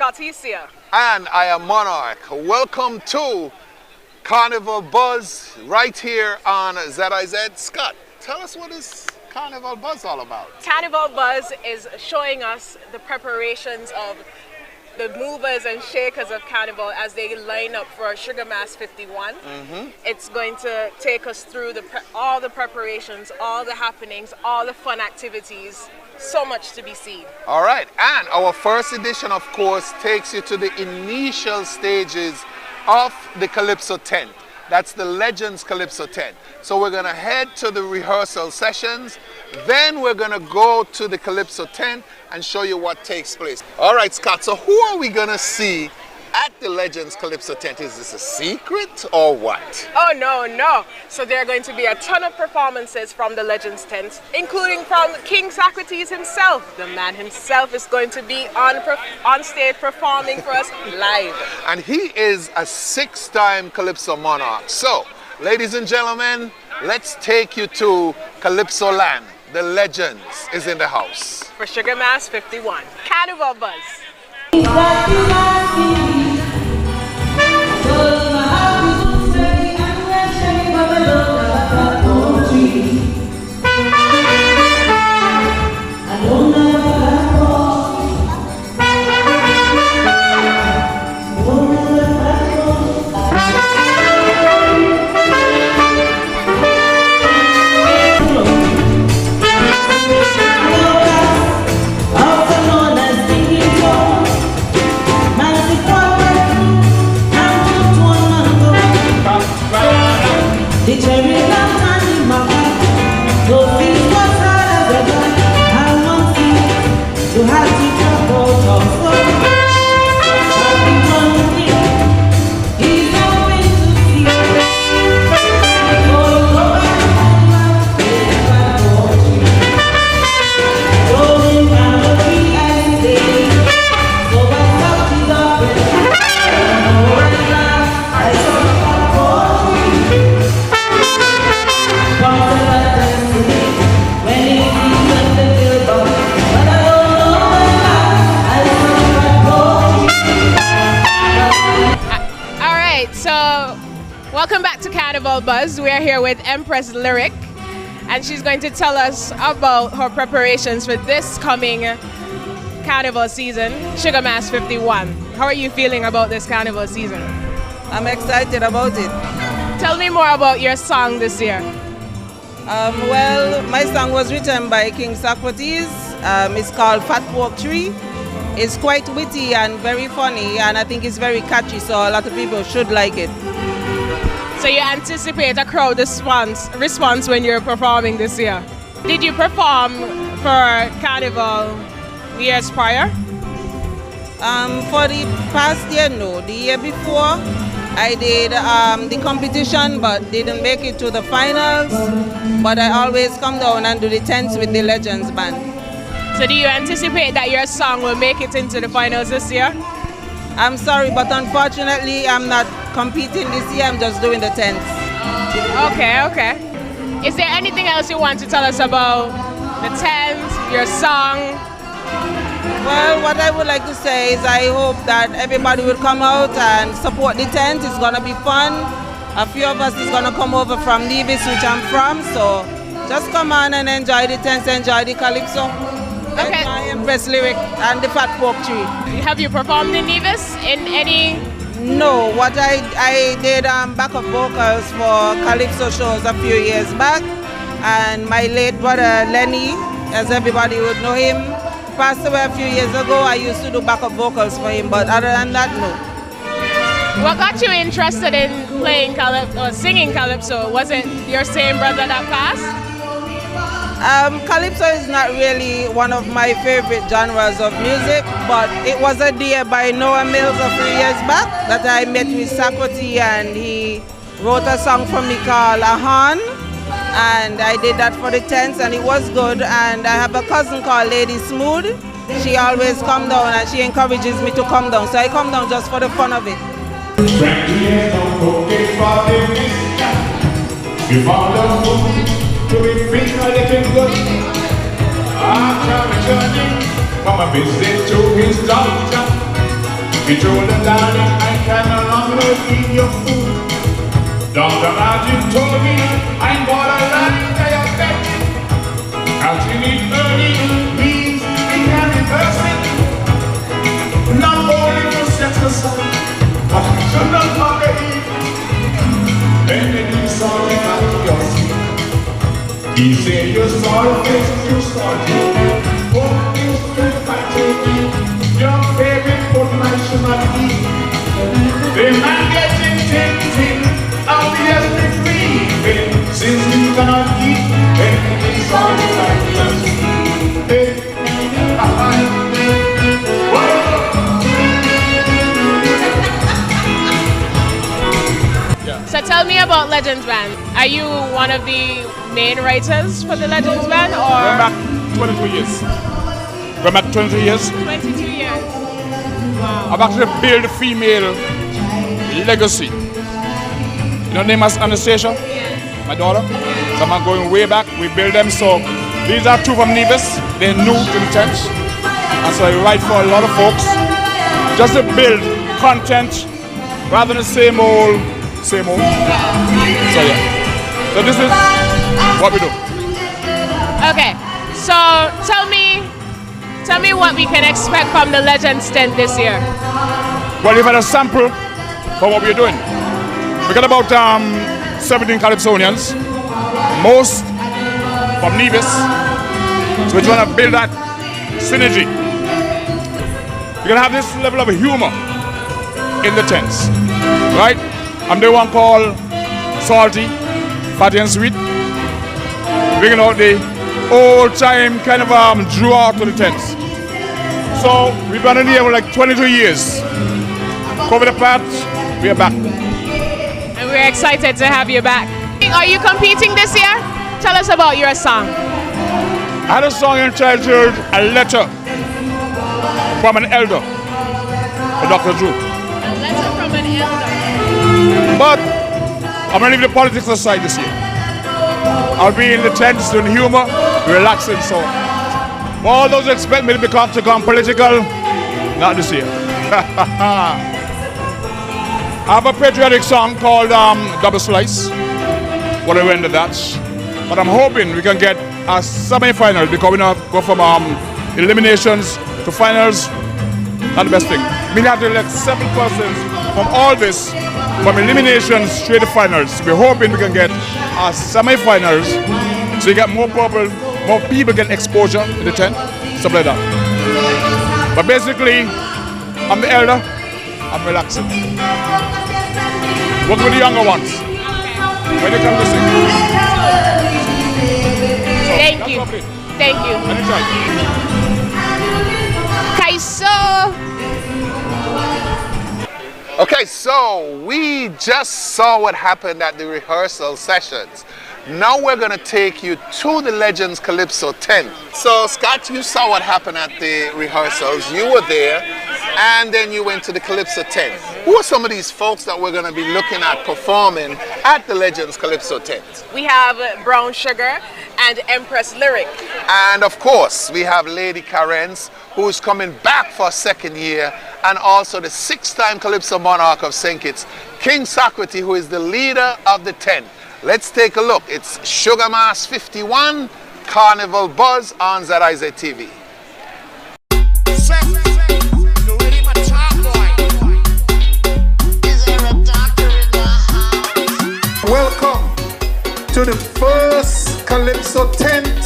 Scott here. And I am Monarch. Welcome to Carnival Buzz right here on ZIZ. Scott, tell us what is Carnival Buzz all about? Carnival Buzz is showing us the preparations of the movers and shakers of Carnival as they line up for Sugar Mass 51. It's going to take us through all the preparations, all the happenings, all the fun activities. So much to be seen. All right, and our first edition, of course, takes you to the initial stages of the Calypso tent. That's the Legends Calypso tent. So we're going to head to the rehearsal sessions, then we're going to go to the Calypso tent and show you what takes place. All right, Scott, so who are we going to see at the Legends Calypso tent? Is this a secret or what? Oh, no. So there are going to be a ton of performances from the Legends tent, including from King Socrates himself. The man himself is going to be on stage performing for us live. And he is a 6-time Calypso monarch. So, ladies and gentlemen, let's take you to Calypso land. The Legends is in the house. For Sugar Mass 51. Carnival Buzz. Welcome back to Carnival Buzz. We are here with Empress Lyric, and she's going to tell us about her preparations for this coming Carnival season, Sugar Mass 51. How are you feeling about this Carnival season? I'm excited about it. Tell me more about your song this year. Well, my song was written by King Socrates. It's called Fat Pork Tree. It's quite witty and very funny, and I think it's very catchy, so a lot of people should like it. So you anticipate a crowd response when you're performing this year? Did you perform for Carnival years prior? For the past year, no. The year before, I did the competition but didn't make it to the finals. But I always come down and do the tents with the Legends band. So do you anticipate that your song will make it into the finals this year? I'm sorry, but unfortunately, I'm not competing this year. I'm just doing the tents. Okay. Is there anything else you want to tell us about the tents, your song? Well, what I would like to say is I hope that everybody will come out and support the tent. It's going to be fun. A few of us is going to come over from Nevis, which I'm from. So just come on and enjoy the tents, enjoy the Calypso. Okay. My Empress Lyric and the Fat Pork Tree. Have you performed in Nevis in any? No, what I did backup vocals for Calypso shows a few years back, and my late brother Lenny, as everybody would know him, passed away a few years ago. I used to do backup vocals for him, but other than that, no. What got you interested in playing Calypso or singing Calypso? Was it your same brother that passed? Calypso is not really one of my favorite genres of music, but it was a dear by Noah Mills a few years back that I met with Socrates, and he wrote a song for me called Ahan, and I did that for the tents, and it was good. And I have a cousin called Lady Smooth. She always come down and she encourages me to come down, so I come down just for the fun of it. To be free, a little good. I'm returning from a visit to his daughter. We told them, darling, I can no longer eat your food. Dr. Martin told me I'm borderline diabetic. Catching it early means we can reverse it. Not only for sex aside, but we should not forget it. When they do something at your feet, he said you saw the faces you started. Hope you still fighting. Your favorite food I should not eat. The man getting ting. Obviously grieving, since we cannot eat anything solid like this. So tell me about Legends Band. Are you one of the main writers for the Legends Band, or? We're back 22 years. We're back 22 years. 22 years. Wow. I've actually built a female legacy. You know, name as Anastasia, Yes. my daughter. So I'm going way back. We build them. So these are two from Nevis. They're new to the tent, and so I write for a lot of folks just to build content rather than the same old. So yeah. So this is what we do. Okay. So tell me what we can expect from the Legends tent this year. Well, you've had a sample for what we're doing. We got about 17 calypsonians, most from Nevis. So we're trying to build that synergy. You're gonna have this level of humor in the tents, right? I'm the one called Salty, Fatty and Sweet, bringing out the old time kind of draw to the tents. So we've been in here for like 22 years. Cover the part, we are back. And we're excited to have you back. Are you competing this year? Tell us about your song. I had a song entitled A Letter from an Elder for Dr. Drew. A letter from an elder. But I'm going to leave the politics aside this year. I'll be in the tents doing humor, relaxing. So all those who expect me to become political, not this year. I have a patriotic song called Double Slice. What I went to that. But I'm hoping we can get a semi-final because we now go from eliminations to finals. Not the best thing. We have to elect 7 persons from all this, from eliminations straight to finals. We're hoping we can get our semi-finals so you get more people get exposure in the tent, stuff like that. But basically, I'm the elder, I'm relaxing. Work with the younger ones when they come to sing. So, Thank you. lovely. Thank you. Anytime. Kaiso. Okay, so we just saw what happened at the rehearsal sessions. Now we're going to take you to the Legends Calypso tent. So Scott, you saw what happened at the rehearsals. You were there, and then you went to the Calypso tent. Who are some of these folks that we're going to be looking at performing at the Legends Calypso tent? We have Brown Sugar and Empress Lyric. And of course, we have Lady Karen's, who's coming back for a second year, and also the 6-time Calypso monarch of St. Kitts, King Sakrati, who is the leader of the tent. Let's take a look. It's Sugar Mass 51, Carnival Buzz on ZIZ TV. Welcome to the first Calypso tent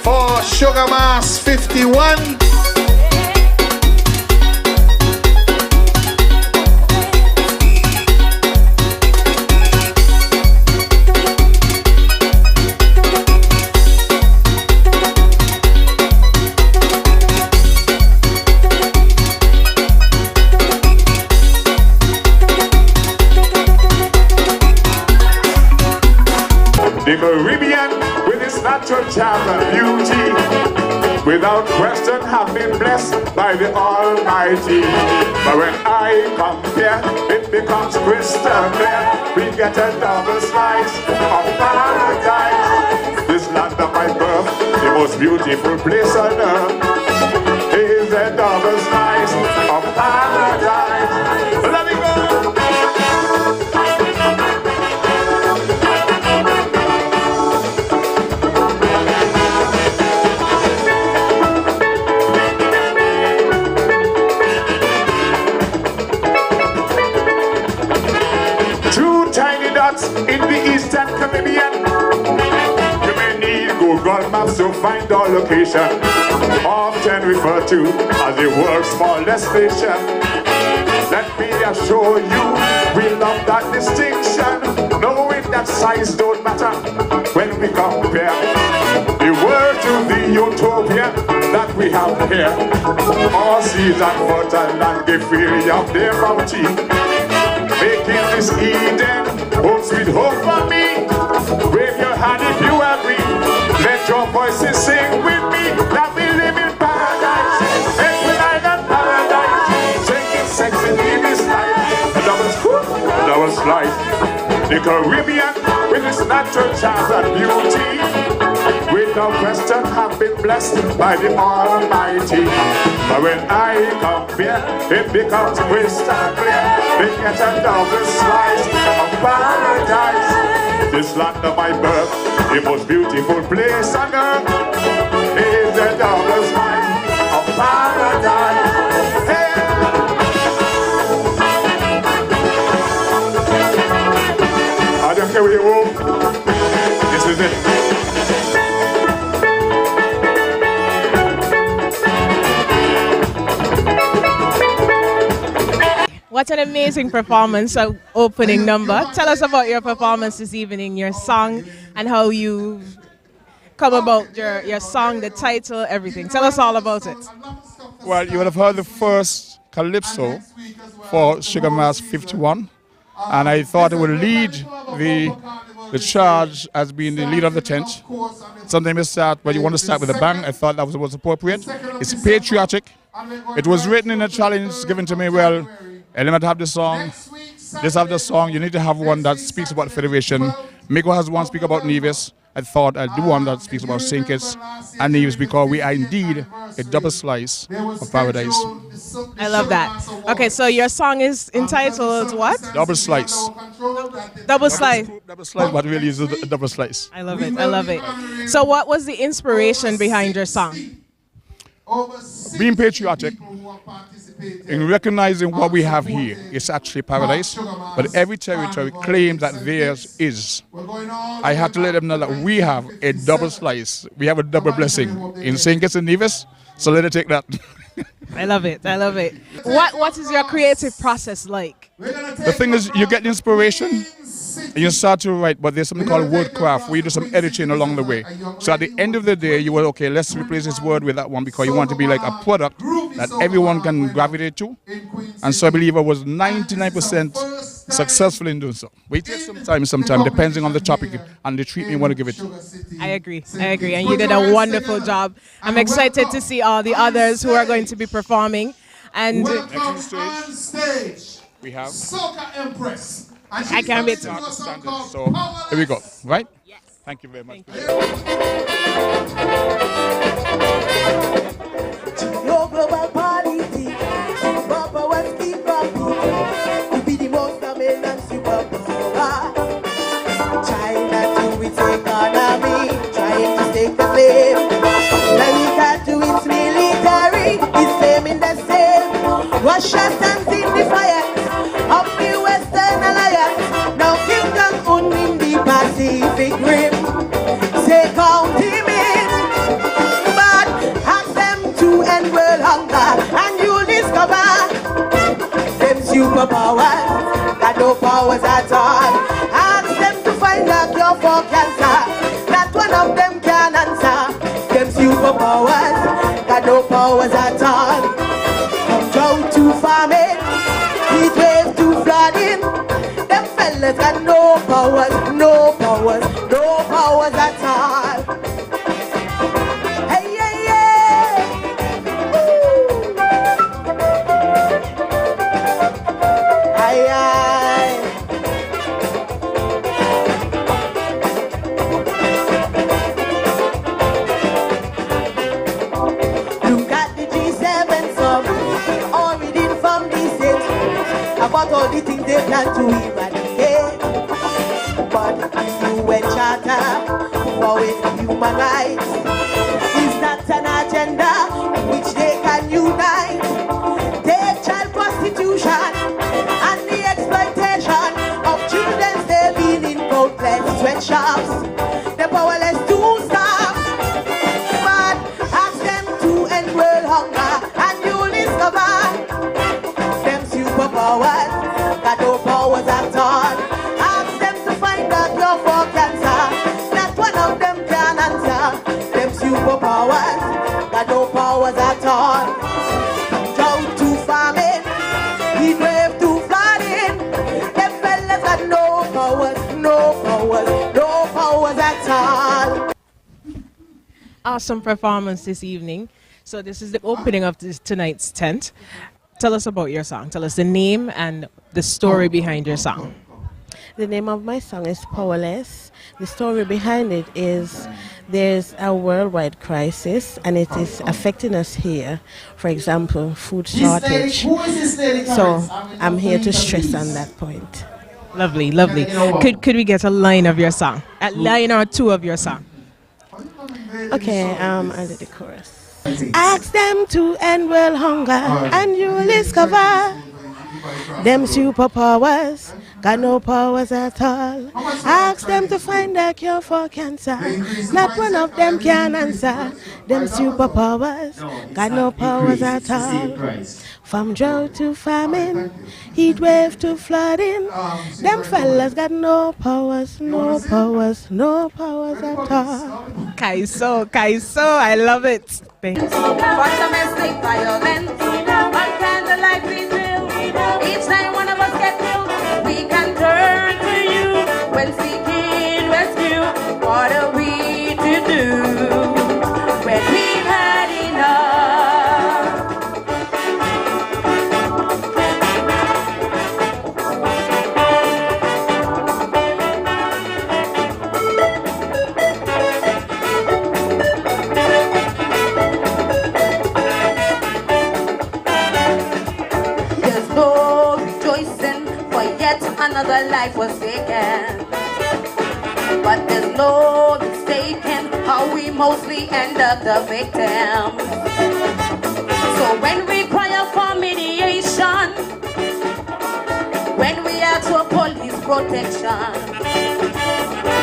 for Sugar Mass 51. The Caribbean, with its natural charm and beauty, without question have been blessed by the Almighty. But when I compare, it becomes crystal clear. We get a double slice of paradise. This land of my birth, the most beautiful place on earth, is a double slice of paradise. Google Maps to find our location, often referred to as the world's smallest nation. Let me assure you, we love that distinction, knowing that size don't matter when we compare the world to the utopia that we have here. All seas and fertile land give freely of their bounty, making this Eden home sweet home for me. Wave your hand if you agree. Let your voices sing with me that we live in paradise. Make we live in paradise. Taking sex and live this life. A double slice. The Caribbean with its natural charms and beauty, without question have been blessed by the Almighty. But when I compare, it becomes crystal clear. They get a double slice of paradise. This land of my birth, the most beautiful place on earth, is a double slice of paradise. Hey. I don't care where you go. This is it. What an amazing performance, opening number. Tell us about your performance this evening, your song, and how you come about your song, the title, everything. Tell us all about it. Well, you would have heard the first calypso for Sugar Mass 51, and I thought it would lead the charge as being the leader of the tent. Sometimes you start, but you want to start with a bang. I thought that was appropriate. It's patriotic. It was written in a challenge given to me, well, Element have the song, this have the song, you need to have one that speaks about the Federation. Miko has one speak about Nevis. I thought I'd do one that speaks about St. Kitts and Nevis because we are indeed a double slice of paradise. I love that. Okay, so your song is entitled what? Double slice. Double slice. Double slice, but really is a double slice. I love it, I love it. So what was the inspiration behind your song? Being patriotic, in recognizing what we have here, it's actually paradise, but every territory claims that theirs is. I had to let them know that we have a double slice. We have a double blessing in St. Kitts and Nevis, so let it take that. I love it, I love it. What is your creative process like? The thing is, you get the inspiration, and you start to write, but there's something called wordcraft, where you do some editing along the way. So at the end of the day, you will, okay, let's replace this word with that one, because you want to be like a product that everyone can gravitate to. And so I believe I was 99% successful in doing so. We take some time, depending on the topic and the treatment you want to give it. I agree, and you did a wonderful job. I'm excited to see all the others who are going to be performing. And next on stage, we have Soca Empress. I can't wait to. So here we go, right? Yes. Thank you very much. Your global party, Papa was keep rocking. To be the most dominant superpower. China to its economy, trying to take the blame. America to its military, is claiming the same. Russia stands in defiance of the Western Alliance. Now Kim Jong-un in the Pacific Rim. Say count him in, but ask them to end world hunger, and you'll discover them superpowers got no powers at all. Ask them to find a cure for cancer, not one of them can answer. Them superpowers got no powers at all. From drought to famine, heat wave to flooding, them fellas got no powers, no powers, no powers at all. Hey, yeah, yeah. Woo. Aye, aye. Look at the G7 summit, all reading from the state about all the things they plan to eradicate. But the UN Charter for human rights is not an agenda in which they can unite. Take child prostitution and the exploitation of children, they've been in countless sweatshops. They're powerless to stop all. Awesome performance this evening. So this is the opening of tonight's tent. Tell us about your song. Tell us the name and the story behind your song. The name of my song is Powerless. The story behind it is there's a worldwide crisis and it is affecting us here. For example, food shortage. So I'm here to stress on that point. Lovely, lovely. Could we get a line of your song? A line or two of your song? Okay, I'll do the chorus. Ask them to end world hunger and you'll discover them superpowers got no powers at all. Ask them to find a cure for cancer. Not one of them can answer. Them superpowers got no powers at all. From drought to famine, heat wave to flooding, them fellas got no powers, no powers, no powers at all. Kaiso, I love it. Thanks. For domestic violence, one candlelight we drill. Each time one of us get killed, we can turn to you when seeking rescue. What are we to do when we've had enough? Another life was taken, but there's no mistaking how we mostly end up the victims. So when we cry out for mediation, when we ask for police protection,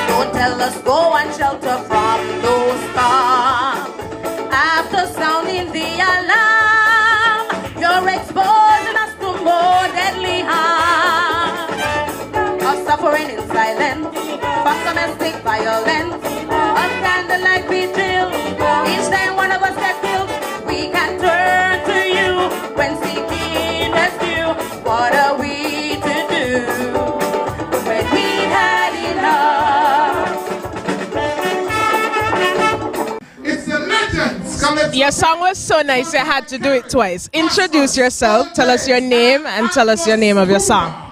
don't tell us go and shelter from those storms. After sounding the alarm, you're exposing us to more deadly harm. Suffering in silence, from domestic violence, a candlelight we drill. Each time one of us gets killed, we can turn to you when seeking rescue. What are we to do when we've had enough? It's the legends. Your song was so nice, I had to do it twice. Introduce yourself, tell us your name, and tell us your name of your song.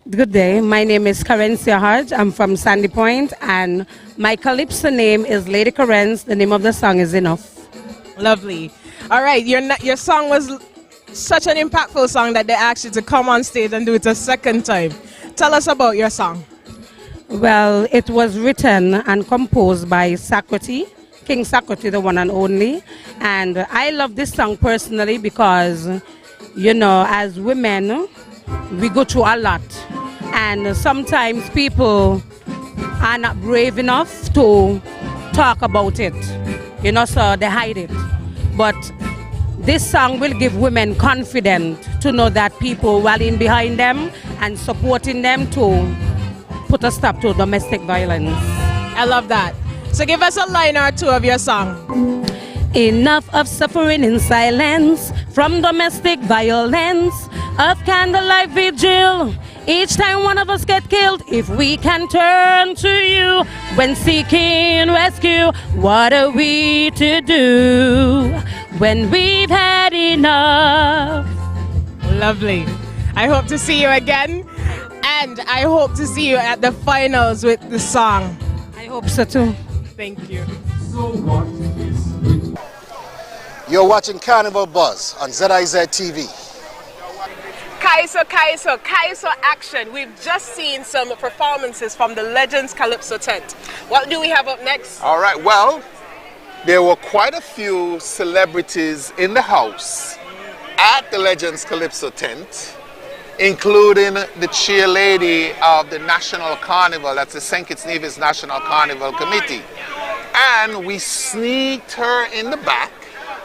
Good day. My name is Carencia Hodge. I'm from Sandy Point, and my calypso name is Lady Carence. The name of the song is Enough. Lovely. All right, your song was such an impactful song that they asked you to come on stage and do it a second time. Tell us about your song. Well, it was written and composed by Sakrati, King Sakrati, the one and only. And I love this song personally because, you know, as women, we go through a lot. And sometimes people are not brave enough to talk about it, you know, so they hide it. But this song will give women confidence to know that people rallying behind them and supporting them to put a stop to domestic violence. I love that. So give us a line or two of your song. Enough of suffering in silence from domestic violence, of candlelight vigil. Each time one of us get killed, if we can turn to you when seeking rescue, what are we to do when we've had enough? Lovely. I hope to see you again, and I hope to see you at the finals with the song. I hope so too. Thank you. You're watching Carnival Buzz on ZIZ TV. Kaiso action. We've just seen some performances from the Legends Calypso tent. What do we have up next? All right, well, there were quite a few celebrities in the house at the Legends Calypso tent, including the chairlady of the National Carnival, that's the St. Kitts Nevis National Carnival Committee. And we sneaked her in the back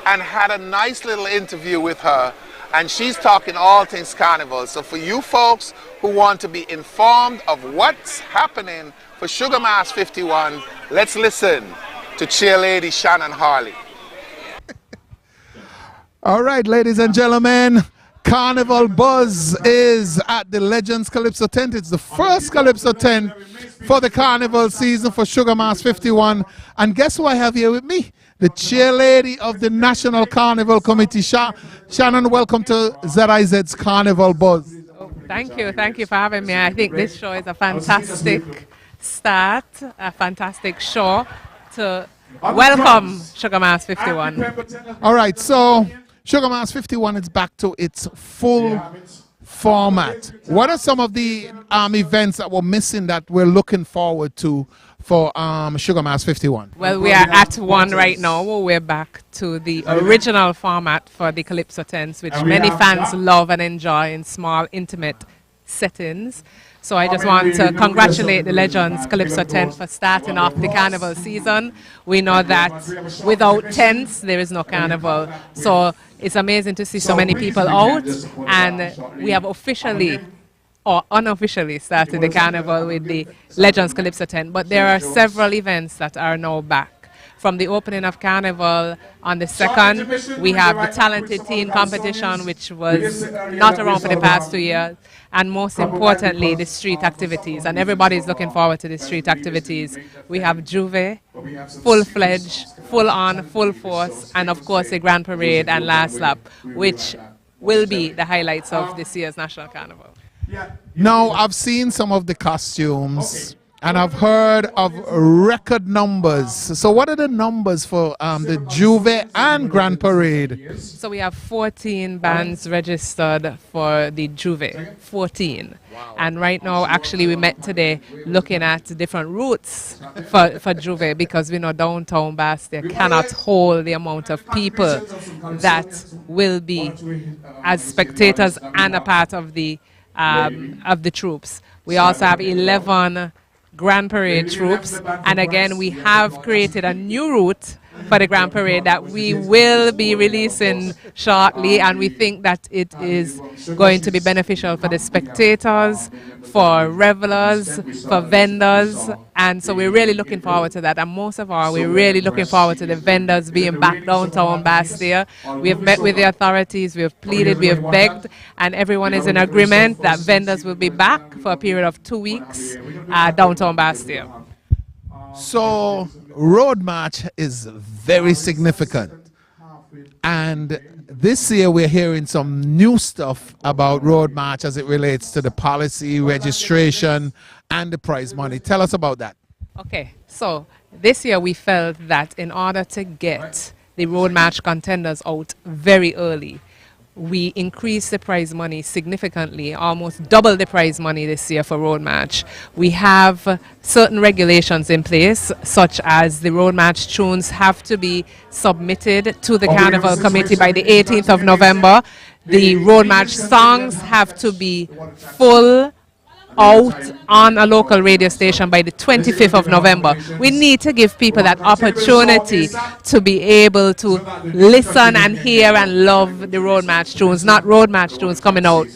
and had a nice little interview with her, and she's talking all things carnival. So for you folks who want to be informed of what's happening for Sugar Mass 51, let's listen to Chairlady Shannon Harley. All right, ladies and gentlemen, Carnival Buzz is at the Legends Calypso tent. It's the first Calypso tent for the carnival season for Sugar Mass 51. And guess who I have here with me? The chairlady of the National Carnival Committee. Shannon, welcome to ZIZ's Carnival Buzz. Thank you for having me. I think this show is a fantastic start, a fantastic show to welcome Sugar Mass 51. All right, so Sugar Mass 51 is back to its full format. What are some of the events that were missing that we're looking forward to for Sugar Mass 51? Well, we are at one right now. We're back to the original format for the Calypso tents, which many fans love and enjoy in small, intimate settings. So I just want to congratulate the Legends Calypso tent for starting off the carnival season. We know that without tents, there is no carnival. So it's amazing to see so many people out, and we have officially or unofficially started the carnival with the Legends Calypso tent. But there are several events that are now back. From the opening of Carnival on the 2nd, we have the Talented Teen competition, which was not around for the past 2 years. And most importantly, the street activities. And everybody's looking forward to the street activities. We have Juve, full-fledged, full-on, full force, and of course the Grand Parade and Last Lap, which will be the highlights of this year's National Carnival. Now, I've seen some of the costumes. And I've heard of record numbers. So what are the numbers for the Juve and Grand Parade? So we have 14 bands registered for the Juve, 14. Wow. And right now, actually, we met today looking at different routes for Juve, because we know downtown Bastia cannot hold the amount of people that will be as spectators and a part of the troops. We also have 11 Grand Parade troops, and again we have created a new route for the Grand Parade that we will be releasing shortly, and we think that it is going to be beneficial for the spectators, for revelers, for vendors, and so we're really looking forward to that. And most of all, we're really looking forward to the vendors being back downtown Bastia. We have met with the authorities, we have pleaded, we have begged, and everyone is in agreement that vendors will be back for a period of 2 weeks downtown Bastia. So Road March is very significant, and this year we're hearing some new stuff about Road March as it relates to the policy, registration, and the prize money. Tell us about that. Okay, so this year we felt that in order to get the Road March contenders out very early, we increased the prize money significantly, almost double the prize money this year for Road March. We have certain regulations in place, such as the Road March tunes have to be submitted to the Carnival Committee by the 18th of November. The Road March songs have to be full out on a local radio station by the 25th of November. We need to give people that opportunity to be able to listen and hear and love the Road March tunes, not Road March tunes coming out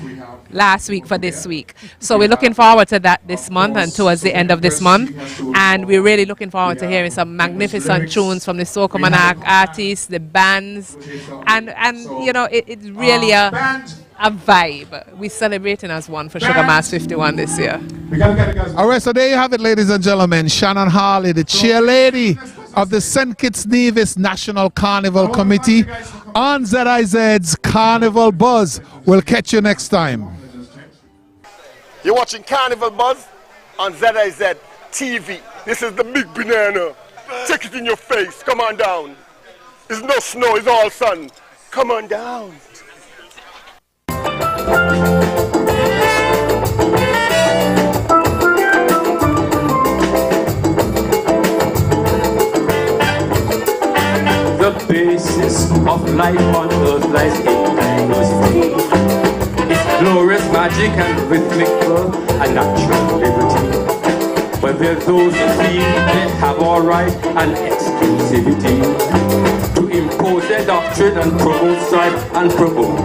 last week for this week. So we're looking forward to that this month and towards the end of this month, and we're really looking forward to hearing some magnificent tunes from the Soca Monarch artists, the bands, and you know, it's really a vibe. We're celebrating as one for Sugar Mass 51 this year. All right, so there you have it, ladies and gentlemen. Shannon Harley, the chairlady of the St. Kitts Nevis National Carnival Committee on ZIZ's Carnival Buzz. We'll catch you next time. You're watching Carnival Buzz on ZIZ TV. This is the big banana. Take it in your face. Come on down. It's no snow, it's all sun. Come on down. The basis of life on earth lies in diversity. It's glorious magic and rhythmic flow and natural liberty. But there are those who feel they have all right and exclusivity to impose their doctrine and promote strife and provoke.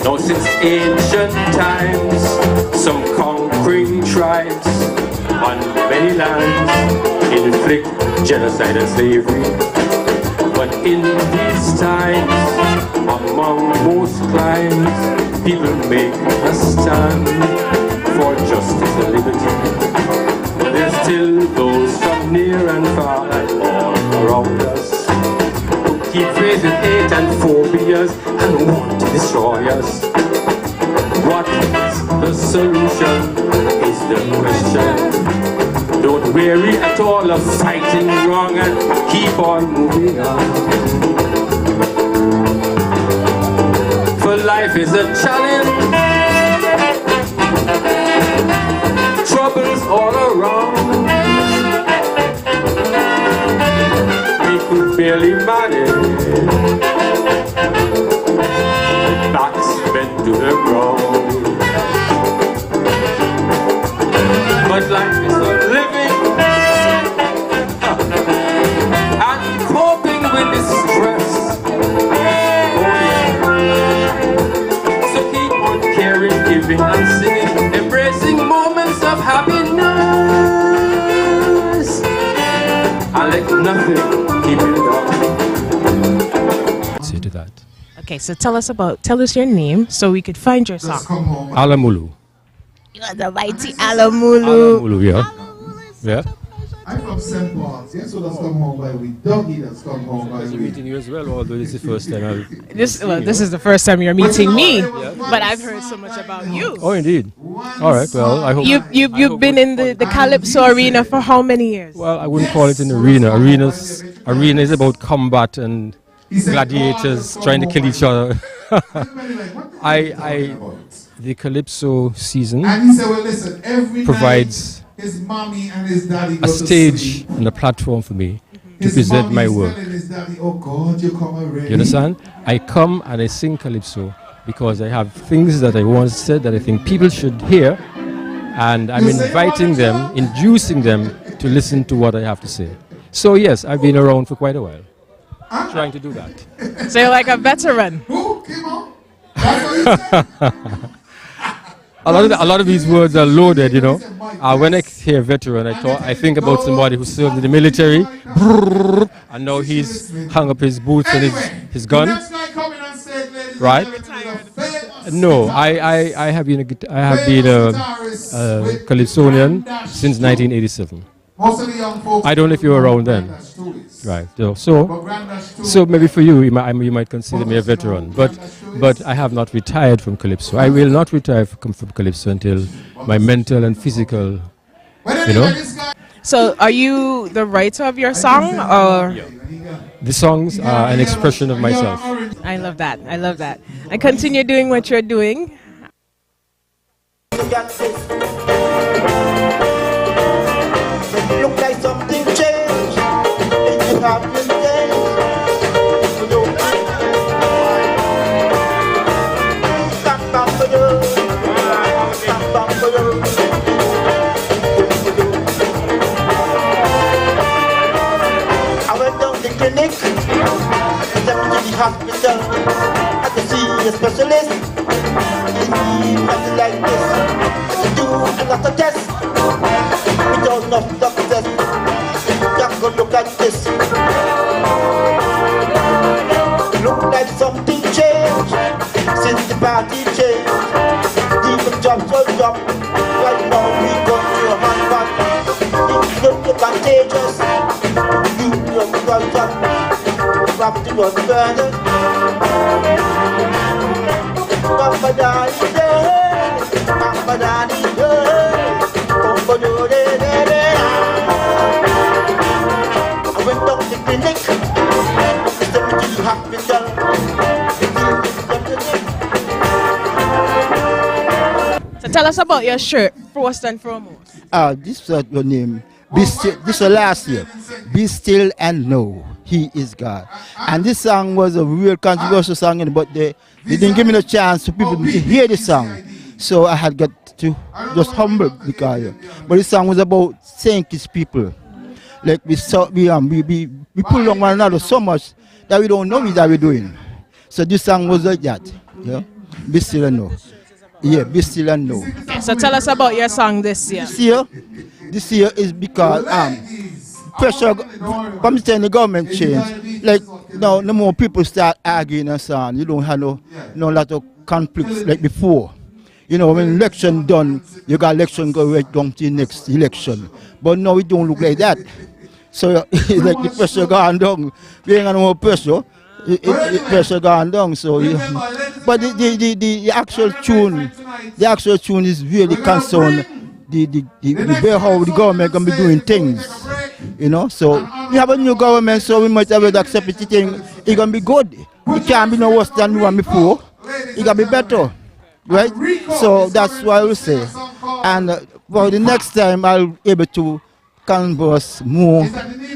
Now since ancient times, some conquering tribes on many lands inflict genocide and slavery. But in these times, among most climes, people make a stand for justice and liberty. There's still those from near and far and all around us who keep raising hate and phobias and want to destroy us. What is the solution is the question. Don't weary at all of fighting wrong and keep on moving on. For life is a challenge, troubles all around. We could barely manage, backs bent to the ground. But life is a living and coping with this stress. Oh yeah. So keep on caring, giving and singing, embracing moments of happiness, and let nothing keep you down. Say to that. Okay, so tell us your name so we could find your song. Alamulu. You are the mighty Alamulu. Alamulu, yeah. Yeah. I'm from St. Paul's. Yes, so that's come home by with Dougie. That's come home by with. Meeting you as well, although this is the first time This is the first time you're meeting me, but I've heard so much about you. Oh, indeed. All right. Well, I hope you've been in the calypso arena for how many years? Well, I wouldn't call it an arena. Arena is about combat and gladiators trying to kill each other. The calypso season provides a stage and a platform for me to present my work. You understand? I come and I sing calypso because I have things that I once said that I think people should hear, and I'm inviting them, inducing them to listen to what I have to say. So yes, I've been around for quite a while, trying to do that. So you're like a veteran. A lot of these words are loaded, you know. When I hear veteran, I think about somebody who served in the military, and now he's hung up his boots and his gun. Right? No, I have been a calypsonian since 1987. I don't know if you were around then. Right. So maybe for you, you might consider me a veteran, but I have not retired from calypso. I will not retire from calypso until my mental and physical, you know. So are you the writer of your song, or? The songs are an expression of myself. I love that. I love that. And continue doing what you're doing. Look like something changed in the happening days. I went down to the clinic, then to the hospital, had to see a specialist. He nothing like this, had to do a lot of tests. We don't know doctors, just go look at this. Look like something changed since the party changed. People jump, so jump. Right now we go to a hand party. It look contagious. You look contagious. Wrapped in one burner. Papa Daddy day, Papa Daddy day, Papa Daddy day. I went down to the clinic, sent me to the hospital. So tell us about your shirt, first and foremost. This is your name. Be still, this was last year. Be still and know He is God. And this song was a real controversial song, but they didn't give me the chance for people to hear the song. So I had got to just humble because. But this song was about thank His people. Like we pull on one another so much that we don't know what we're doing. So this song was like that. Yeah? Be still and know. Yeah, be still and know. Okay, so tell us about your song this year. This year is because pressure from the government change. Like now, no more people start arguing and so on. You don't have no lot of conflicts like before. You know, when election done, you got election go right down to the next election. But now it don't look like that. So it's like the pressure gone down. We ain't got no more pressure. Pressure gone down. So but the actual tune is really concerned the way how the government can be doing things. You know, so we have a new government, so we might have to accept it. It's gonna be good. It can't be no worse than the one before. It gonna be better, right? So that's what I will say. And for the next time, I'll be able to converse more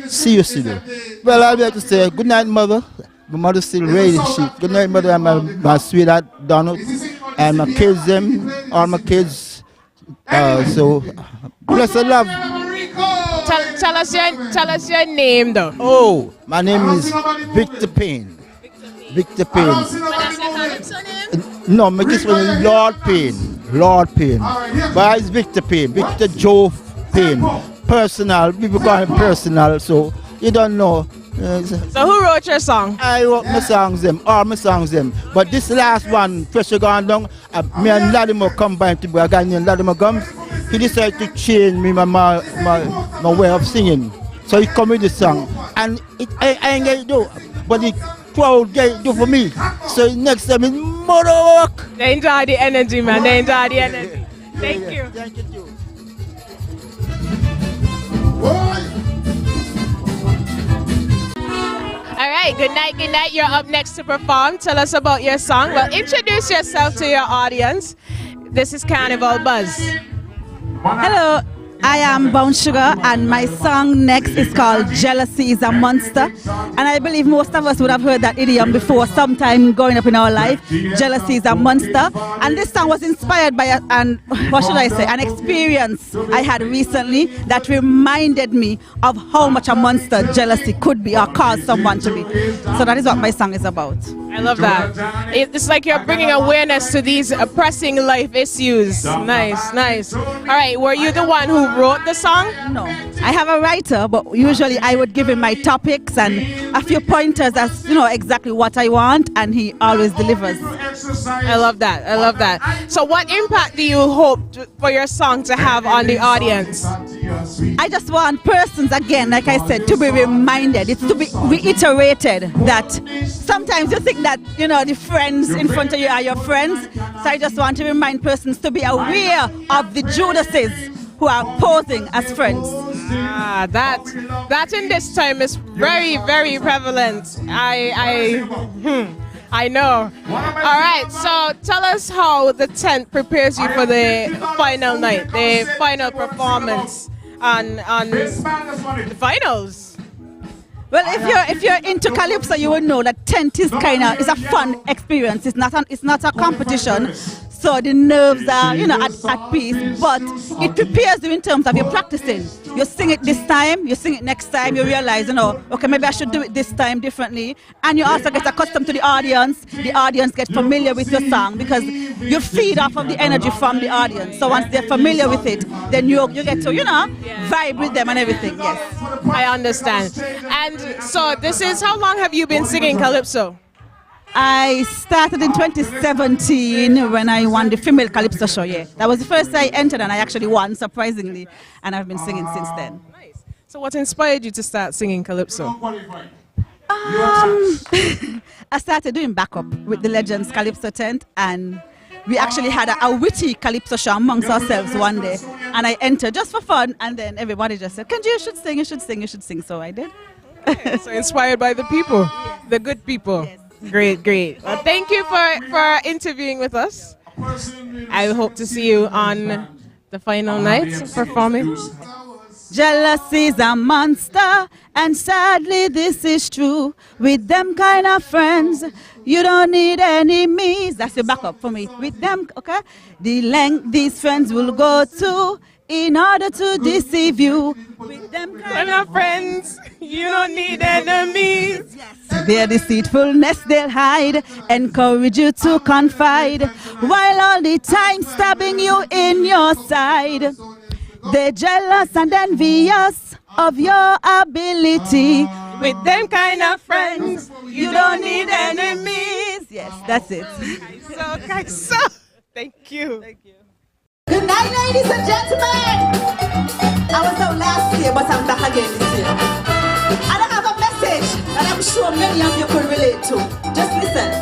seriously. Well, I'll be able to say good night, mother. My mother's still ready. Good night, mother, and my sweetheart Donald, and my kids, all my kids. So bless the love. Tell us your name, though. Oh, my name is Victor Payne. Victor Payne. No, my this one is Lord Payne. Lord Payne. But it's Victor Payne. Victor Joe Payne. Personal. People call him personal, so you don't know. So who wrote your song? I wrote my songs them, all my songs them. But this last one, Pressure Gone Down, me and Latimer combined together. A guy named Latimer Gums. He decided to change me my way of singing. So he come with the song. And I ain't get it do, but the crowd get it do for me. So next time it's more work. They enjoy the energy, man. They enjoy the energy. Thank you. Thank you too. All right, good night, good night. You're up next to perform. Tell us about your song. Well, introduce yourself to your audience. This is Carnival Buzz. Hello, I am Bone Sugar, and my song next is called Jealousy is a Monster. And I believe most of us would have heard that idiom before sometime growing up in our life. Jealousy is a monster. And this song was inspired by an experience I had recently that reminded me of how much a monster jealousy could be or cause someone to be. So that is what my song is about. I love that. It's like you're bringing awareness to these pressing life issues. Nice, nice. All right, were you the one who wrote the song? No, I have a writer, but usually I would give him my topics and a few pointers as exactly what I want, and he always delivers. I love that. I love that. So what impact do you hope for your song to have on the audience? I just want persons, again, like I said, to be reminded, it's to be reiterated that sometimes you think that, the friends in front of you are your friends. So I just want to remind persons to be aware of the Judases who are posing as friends. That in this time is very, very prevalent. I know. All right, so tell us how the tent prepares you for the final night, the final performance on the finals. Well, if you're into calypso, you will know that tent is a fun experience. It's not a competition. So the nerves are, at peace, but it prepares you in terms of your practicing. You sing it this time, you sing it next time, you realize, okay, maybe I should do it this time differently. And you also get accustomed to the audience gets familiar with your song because you feed off of the energy from the audience. So once they're familiar with it, then you get to, vibe with them and everything, yes. I understand. And so this is, how long have you been singing calypso? I started in 2017 when I won the female calypso show. Yeah, that was the first I entered, and I actually won, surprisingly, and I've been singing since then. Nice. So what inspired you to start singing calypso? I started doing backup with the Legends Calypso tent, and we actually had a witty calypso show amongst ourselves one day, and I entered just for fun, and then everybody just said, "You should sing, you should sing, you should sing." So I did. Okay, so inspired by the people, the good people. Yes. Great, great. Well, thank you for interviewing with us. I hope to see you on the final night performing. Jealousy is a monster, and sadly this is true. With them kind of friends, you don't need enemies. That's your backup for me. With them, okay? The length these friends will go to in order to deceive you. With them kind of friends, you don't need enemies. Yes. Their deceitfulness they'll hide, encourage you to confide, while all the time stabbing you in your side. They're jealous and envious of your ability. With them kind of friends, you don't need enemies. Yes, that's it. So Thank you. Thank you. Good night, ladies and gentlemen. I was out last year, but I'm back again this year. And I have a message that I'm sure many of you could relate to. Just listen.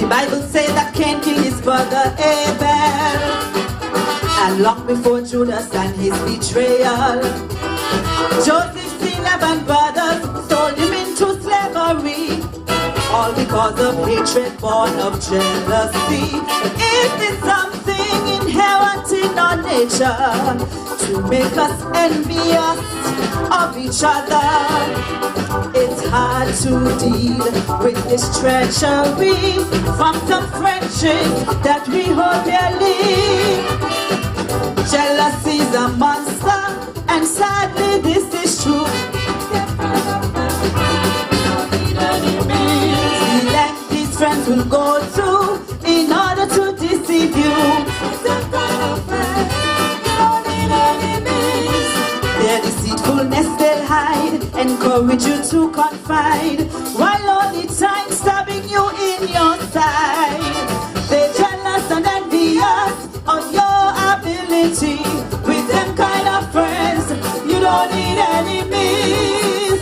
The Bible says that Cain killed his brother Abel, and long before Judas and his betrayal, Joseph's 11 brothers sold him into slavery, all because of hatred born of jealousy. Is this something inherent in our nature to make us envious of each other? It's hard to deal with this treachery from some friendships that we hold dearly. Jealousy's a monster, and sadly this is true. The length these friends will go through in order to deceive you. Their deceitfulness they'll hide, encourage you to confide, while all the time stabbing you in your side. They're jealous and envious of your ability. With them kind of friends, you don't need enemies.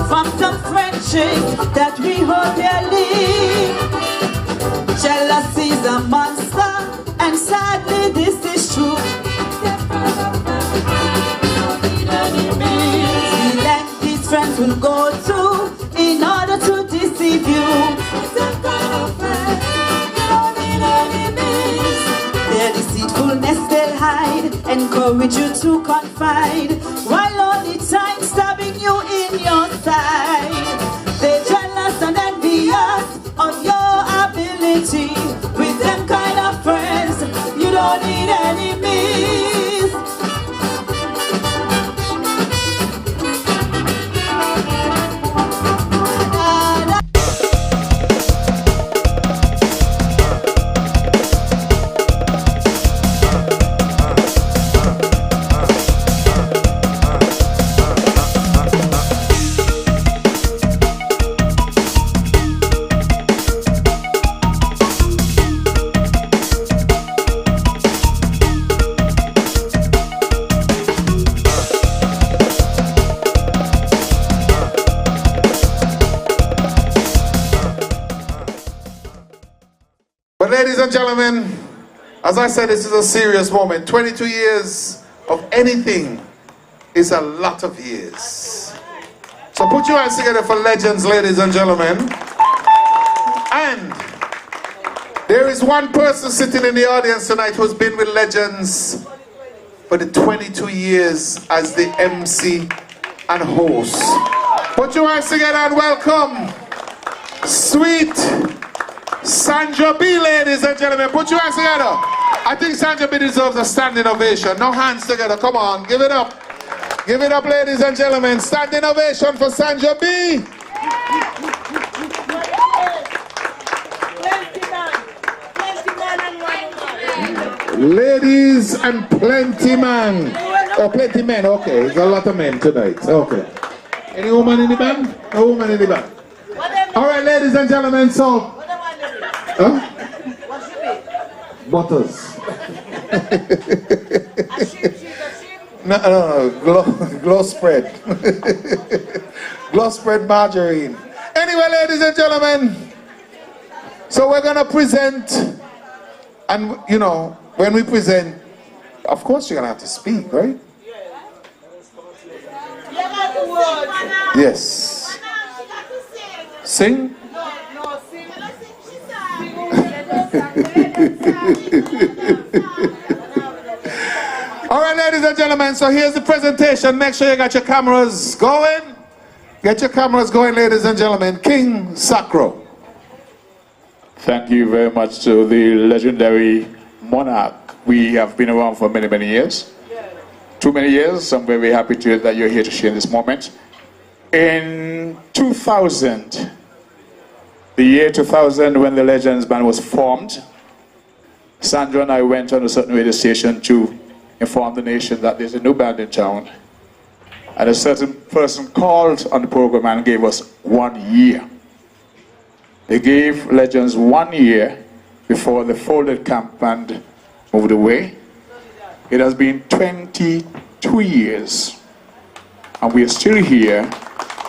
From some friendships that we hold dearly. Jealousy's a monster, and sadly this is true. The length these friends will go through in order to deceive you. Their deceitfulness they'll hide, encourage you to confide, while all the time stabbing you in your side. They're jealous and envious of your ability. With them kind of friends, you don't need enemies. But ladies and gentlemen, as I said, this is a serious moment. 22 years of anything is a lot of years. So put your hands together for legends, ladies and gentlemen. And there is one person sitting in the audience tonight who's been with legends for the 22 years as the MC and host. Put your hands together and welcome sweet Sandra B, ladies and gentlemen. Put your hands together. I think Sandra B deserves a standing ovation. No hands together. Come on, give it up. Give it up, ladies and gentlemen. Standing ovation for Sandra B. Ladies and plenty man. Oh, plenty men. Okay, there's a lot of men tonight. Okay. Any woman in the band? No woman in the band. All right, ladies and gentlemen. So, huh? Butters. No. Glow spread. Glow spread margarine. Anyway, ladies and gentlemen. So we're gonna present, and you know, when we present, of course you're gonna have to speak, right? Yes. Sing? All right, ladies and gentlemen, so here's the presentation. Make sure you got your cameras going. Get your cameras going, ladies and gentlemen. King Sacro. Thank you very much to the legendary monarch. We have been around for many, many years. Too many years. I'm very happy that you're here to share this moment. In 2000, the year 2000, when the Legends Band was formed, Sandra and I went on a certain radio station to inform the nation that there's a new band in town. And a certain person called on the program and gave us 1 year. They gave Legends 1 year before the folded camp band moved away. It has been 22 years, and we are still here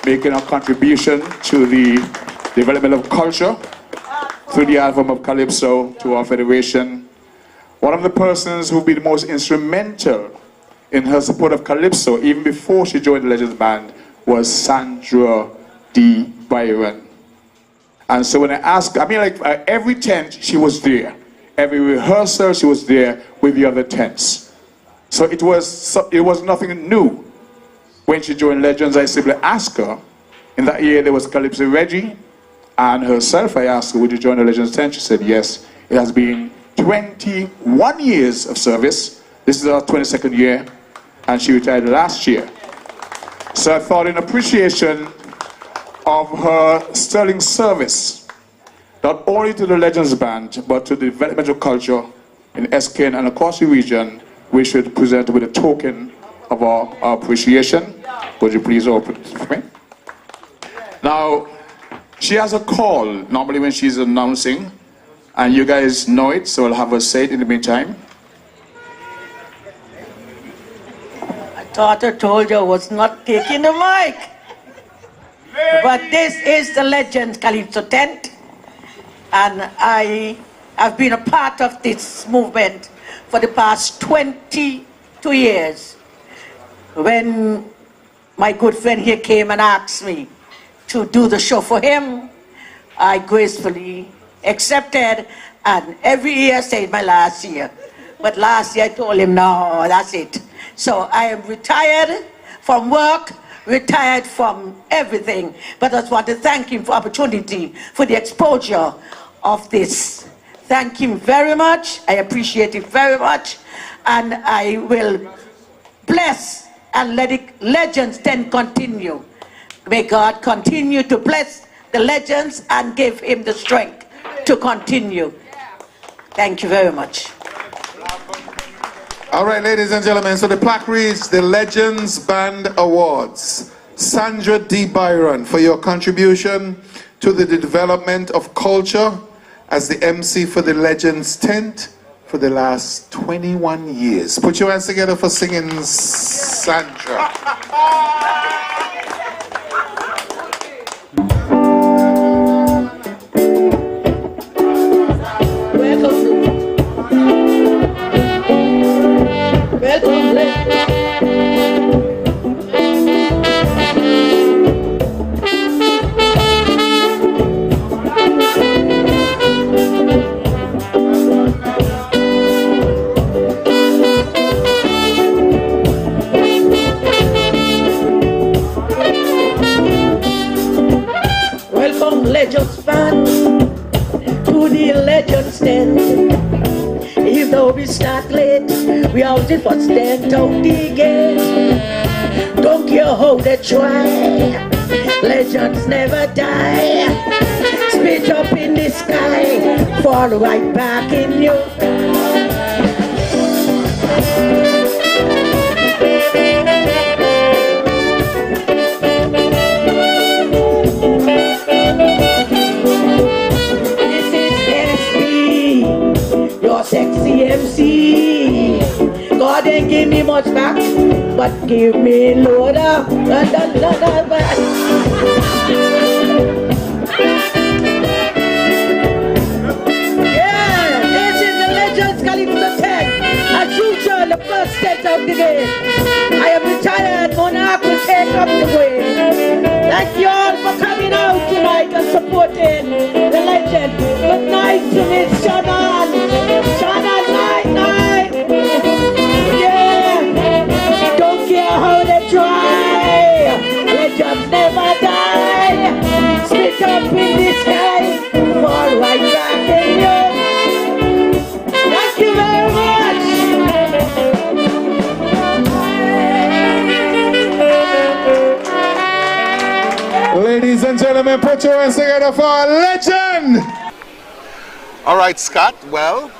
making our contribution to the development of culture through the album of Calypso to our federation. One of the persons who've been most instrumental in her support of Calypso, even before she joined the Legends Band, was Sandra D. Byron. And so when I asked, every tent, she was there. Every rehearsal, she was there with the other tents. So it was nothing new. When she joined Legends, I simply asked her. In that year, there was Calypso Reggie, and herself, I asked her, would you join the Legends tent? She said yes. It has been 21 years of service. This is our 22nd year, and she retired last year. So I thought in appreciation of her sterling service, not only to the Legends Band, but to the development of culture in Eskin and across the region, we should present with a token of our appreciation. Would you please open it for me? Now, she has a call normally when she's announcing, and you guys know it, so I'll have her say it in the meantime. I thought I told you I was not taking the mic. But this is the Legends Calypso tent, and I have been a part of this movement for the past 22 years. When my good friend here came and asked me to do the show for him, I gracefully accepted, and every year I say my last year. But last year I told him, no, that's it. So I am retired from work, retired from everything, but I just want to thank him for opportunity, for the exposure of this. Thank him very much. I appreciate it very much, and I will bless and let the Legends then continue. May God continue to bless the Legends and give him the strength to continue. Thank you very much. All right, ladies and gentlemen, so the plaque reads the Legends Band Awards. Sandra D. Byron, for your contribution to the development of culture as the MC for the Legends tent for the last 21 years. Put your hands together for singing Sandra. legends fan, to the legends tent. If though we start late, we always for stand out the gate. Don't care how they try, legends never die. Spit up in the sky, fall right back in you. Sexy MC, God ain't give me much back, but give me load up. Yeah, this is the Legends Calypso 10, a true show, the first step of the game. I am retired, Monarch will take up the way. Thank you all for coming out tonight and supporting the legend. Good night to Miss Shannon. Shannon, night, night. Yeah. Don't care how they try. Legends never die. Spit up in the sky. Fall right back in you. Thank you very much. Ladies and gentlemen, put your hands together for a legend! All right, Scott, well,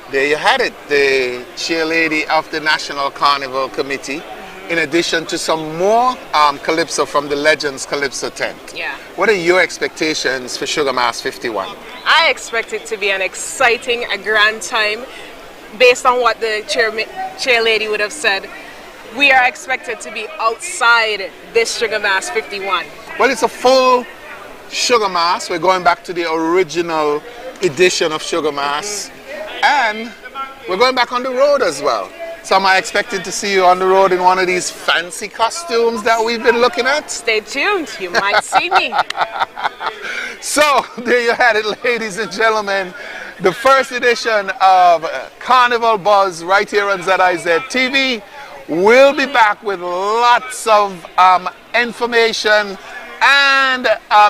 there you had it, the chairlady of the National Carnival Committee, in addition to some more Calypso from the Legends Calypso tent. Yeah. What are your expectations for Sugar Mass 51? I expect it to be an exciting, a grand time. Based on what the chairlady would have said, we are expected to be outside this Sugar Mass 51. Well, it's a full Sugar Mass. We're going back to the original edition of Sugar Mass. And we're going back on the road as well. So am I expected to see you on the road in one of these fancy costumes that we've been looking at? Stay tuned, you might see me. So there you had it, ladies and gentlemen. The first edition of Carnival Buzz right here on ZIZ TV. We'll be back with lots of information and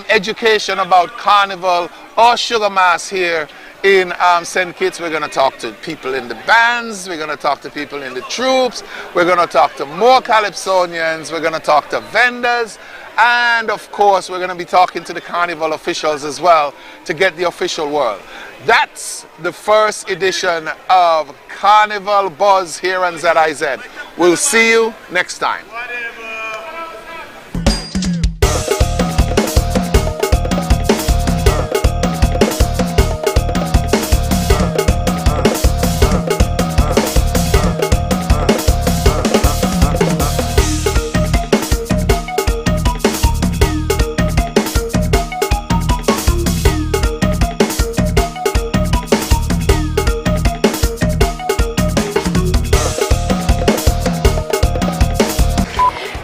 education about Carnival or Sugar Mass here in St. Kitts. We're going to talk to people in the bands, we're going to talk to people in the troops, we're going to talk to more calypsonians, we're going to talk to vendors, and of course we're going to be talking to the Carnival officials as well to get the official word. That's the first edition of Carnival Buzz here on ZIZ. We'll see you next time.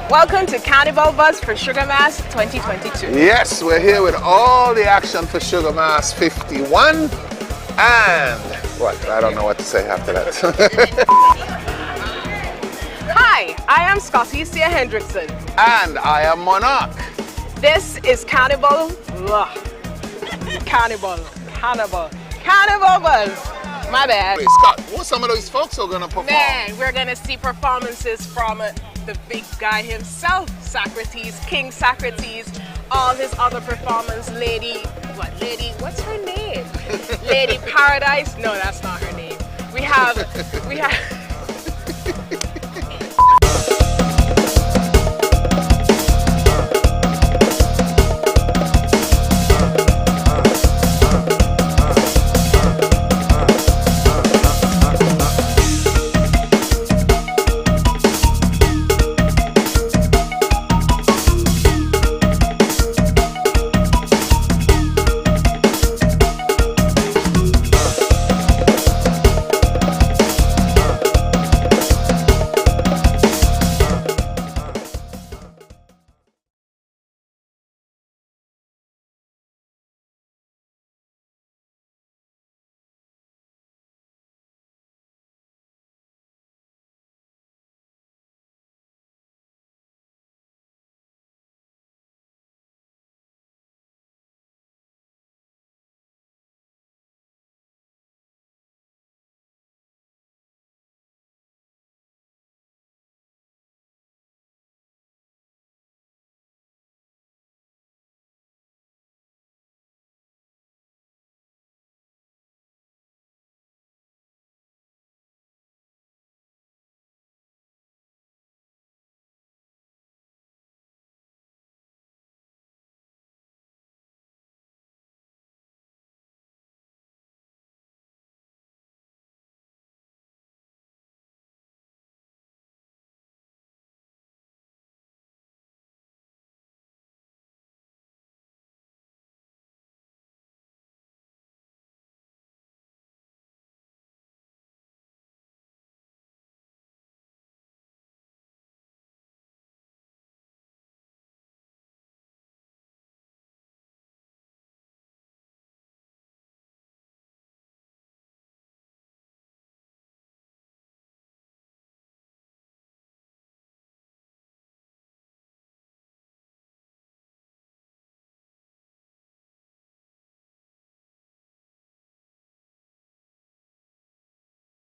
Welcome to Carnival Buzz for Sugar Mass 2022. Yes, we're here with all the action for Sugar Mass 51. And what? I don't know what to say after that. Hi, I am Scotticia Hendrickson. And I am Monarch. This is Carnival Buzz. My bad. Wait, Scott, what some of those folks are going to perform? Man, we're going to see performances from the big guy himself, Socrates, King Socrates, all his other performers, what's her name? Lady Paradise? No, that's not her name. We have